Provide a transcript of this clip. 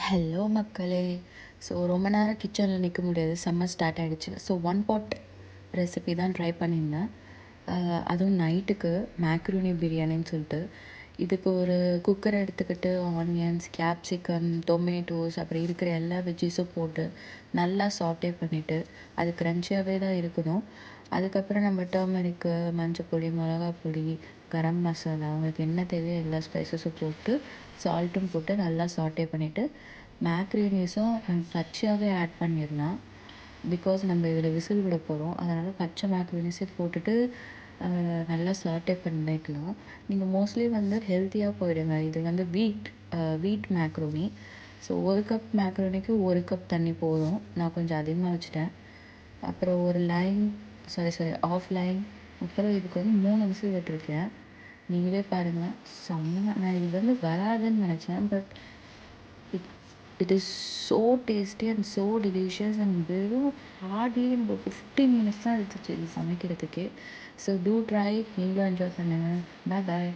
Hello மக்களே! So ரொம்ப நேரம் கிச்சனில் நிற்க முடியாது. சம்மர் ஸ்டார்ட் ஆகிடுச்சு. ஸோ ஒன் பாட் ரெசிபி தான் ட்ரை பண்ணியிருந்தேன். அதுவும் நைட்டுக்கு மேக்ரூனி பிரியாணின்னு சொல்லிட்டு. இதுக்கு ஒரு குக்கர் எடுத்துக்கிட்டு ஆனியன்ஸ், கேப்சிகம், டொமேட்டோஸ் அப்புறம் இருக்கிற எல்லா வெஜ்ஜீஸும் போட்டு நல்லா சாட்டே பண்ணிவிட்டு அது க்ரன்ச்சியாகவே தான் இருக்கணும். அதுக்கப்புறம் நம்ம டர்மரிக்கு, மஞ்சள் பொடி, மிளகாய் பொடி, கரம் மசாலா உங்களுக்கு என்ன தேவையோ எல்லா ஸ்பைசஸும் போட்டு சால்ட்டும் போட்டு நல்லா சாட்டே பண்ணிவிட்டு மேக்ரோனிஸும் பச்சையாகவே ஆட் பண்ணிடலாம். பிகாஸ் நம்ம இதில் விசில் விட போகிறோம். அதனால் பச்சை மேக்ரோனிஸே போட்டுட்டு நல்லா சாட்டே பண்ணிக்கலாம். நீங்கள் மோஸ்ட்லி வந்து ஹெல்த்தியாக போயிடுங்க. இது வந்து வீட் மேக்ரோனி. ஸோ 1 கப் மேக்ரோனிக்கு 1 கப் தண்ணி போதும். நான் கொஞ்சம் அதிகமாக வச்சுட்டேன். அப்புறம் ஒரு லைன் ஆஃப் லைன். அப்புறம் இதுக்கு வந்து 3 விசில் விட்டுருக்கேன். நீங்களே பாருங்கள், செம்ம. நான் இது வந்து வராதுன்னு நினச்சேன். But it is so tasty and so delicious and வெறும் ஹார்ட்லி 15 மினிட்ஸ் தான் எடுத்துச்சு இது சமைக்கிறதுக்கே. So do try. நீங்களும் என்ஜாய் பண்ணுங்கள். பாய் பாய்.